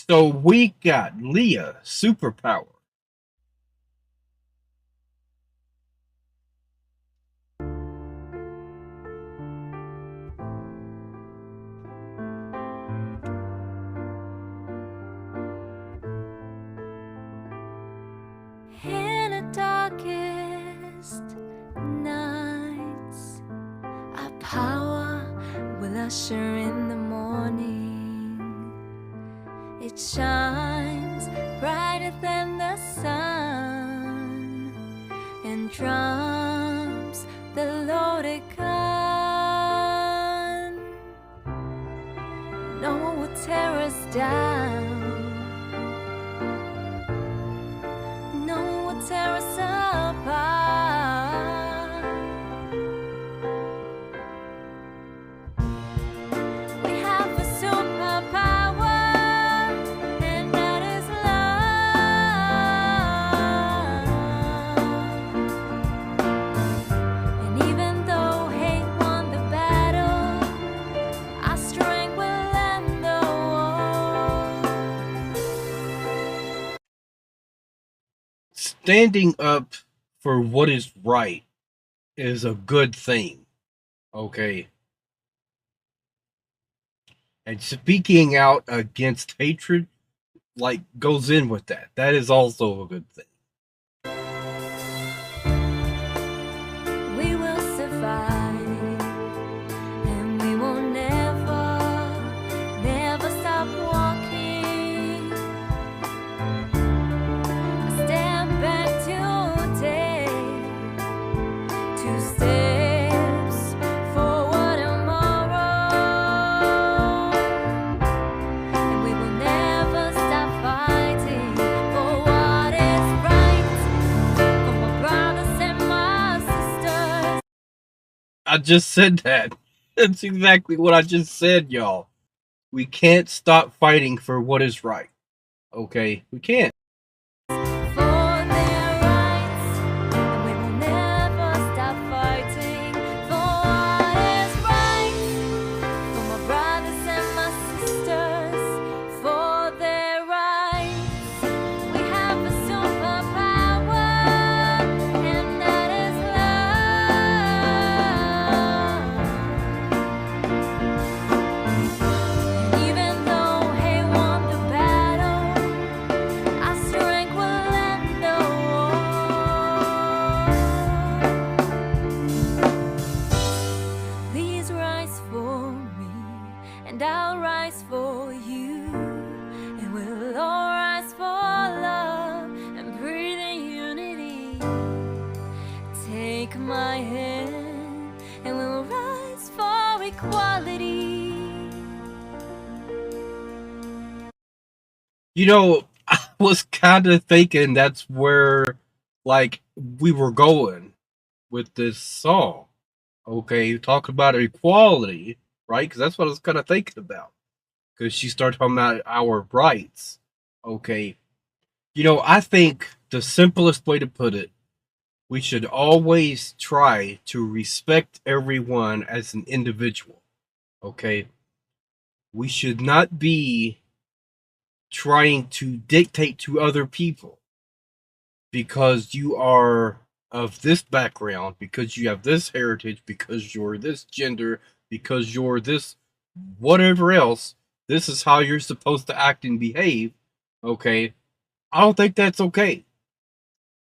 So we got LIYA Superpower. In the darkest nights, our power will usher in the morning. It shines brighter than the sun and drums the loaded gun. No one will tear us down. No one will tear us apart. We have a superpower, and that is love. And even though hate won the battle, our strength will end the war. Standing up for what is right is a good thing. Okay. And speaking out against hatred, like, goes in with that. That is also a good thing. We will survive, and we will never, never stop walking. A step back today, 2 steps forward tomorrow, and we will never stop fighting for what is right, for my brothers and my sisters. I just said that. That's exactly what I just said, y'all. We can't stop fighting for what is right. Okay? We can't. For their rights, and we will never stop fighting for what is right, for my brothers and my sisters, for their rights. We have a superpower, and that is love. And even though hate won the battle, our strength will end the war. Please rise for me, and I'll rise for you, and we'll all rise for love and breathe in unity. Take my hand, and we'll rise for equality. You know, I was kind of thinking that's where, like, we were going with this song. Okay, talk about equality, right? Because that's what I was kind of thinking about. Because she started talking about our rights. Okay, you know, I think the simplest way to put it, we should always try to respect everyone as an individual. Okay, we should not be trying to dictate to other people because you are of this background, because you have this heritage, because you're this gender, because you're this whatever else. This is how you're supposed to act and behave. Okay, I don't think that's okay.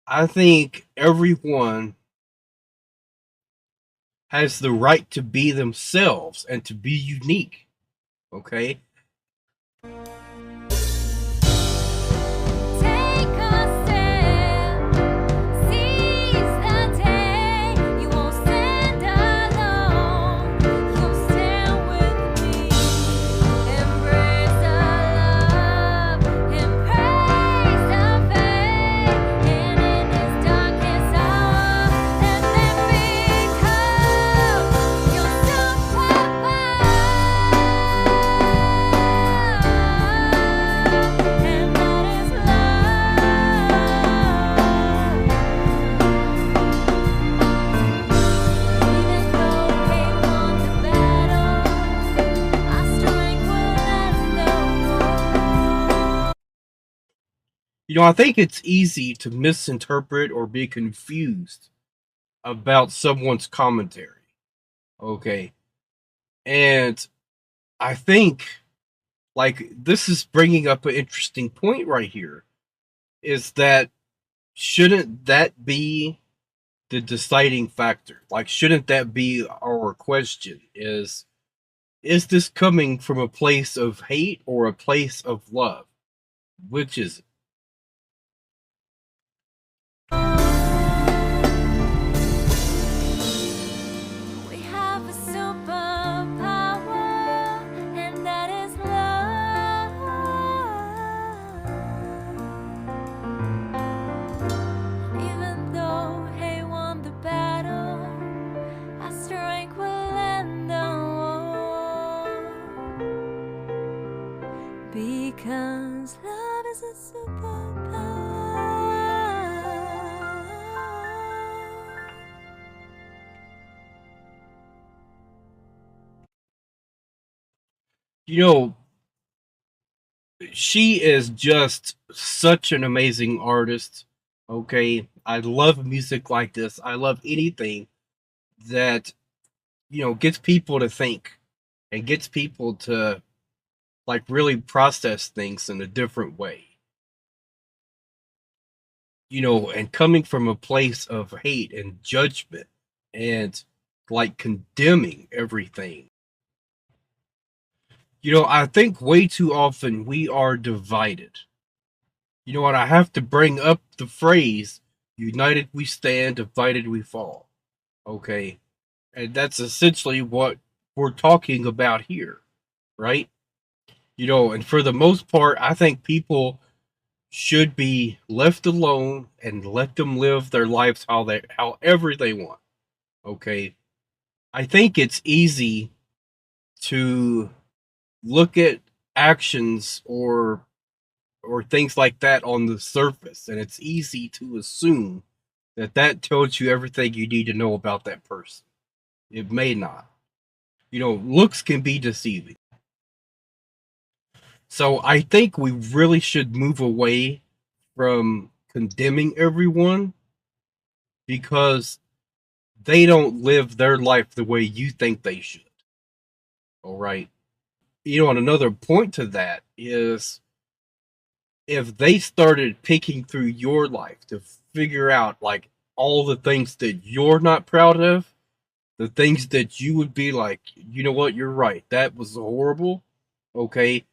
I think everyone has the right to be themselves and to be unique. Okay, Take a step, seize the day. You won't stand alone. You'll stand with me. Embrace the love, embrace the faith, and in this darkest hour, let them become your superpower. I think it's easy to misinterpret or be confused about someone's commentary. Okay. And I think, like, this is bringing up an interesting point right here, is that shouldn't that be the deciding factor? Like, shouldn't that be our question? Is this coming from a place of hate or a place of love? Which is it? We have a superpower, and that is love. Even though he won the battle, our strength will end the war. Because love is a superpower. You know, she is just such an amazing artist. Okay. I love music like this. I love anything that, gets people to think and gets people to like really process things in a different way. And coming from a place of hate and judgment and like condemning everything. I think way too often we are divided. You know what? I have to bring up the phrase united we stand, divided we fall. Okay. And that's essentially what we're talking about here, right? And for the most part, I think people should be left alone and let them live their lives however they want. Okay. I think it's easy to look at actions or things like that on the surface, and it's easy to assume that tells you everything you need to know about that person. It may not. Looks can be deceiving. So I think we really should move away from condemning everyone because they don't live their life the way you think they should. All right. And another point to that is if they started picking through your life to figure out like all the things that you're not proud of, the things that you would be like, you know what, you're right, that was horrible. Okay.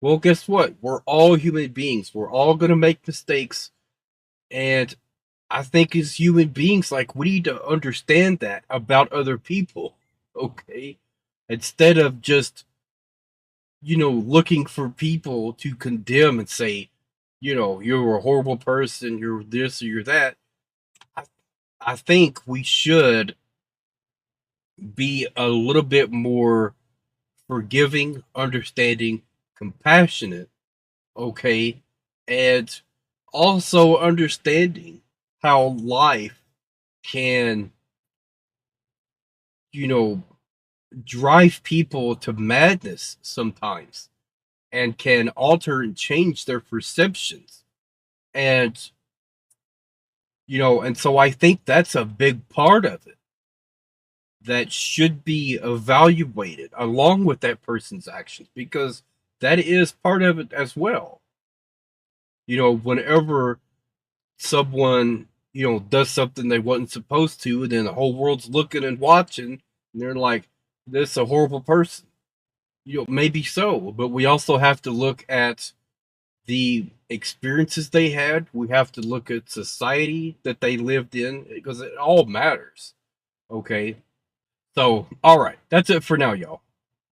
Well, guess what? We're all human beings. We're all going to make mistakes. And I think as human beings, like, we need to understand that about other people. Okay. Instead of just, looking for people to condemn and say, you're a horrible person, you're this or you're that. I, I think we should be a little bit more forgiving, understanding, compassionate, okay, and also understanding how life can, you know, drive people to madness sometimes and can alter and change their perceptions. And, and so I think that's a big part of it that should be evaluated along with that person's actions because that is part of it as well. Whenever someone, does something they wasn't supposed to, and then the whole world's looking and watching, and they're like, this is a horrible person. Maybe so, but we also have to look at the experiences they had. We have to look at society that they lived in because it all matters. Okay. So, all right. That's it for now, y'all.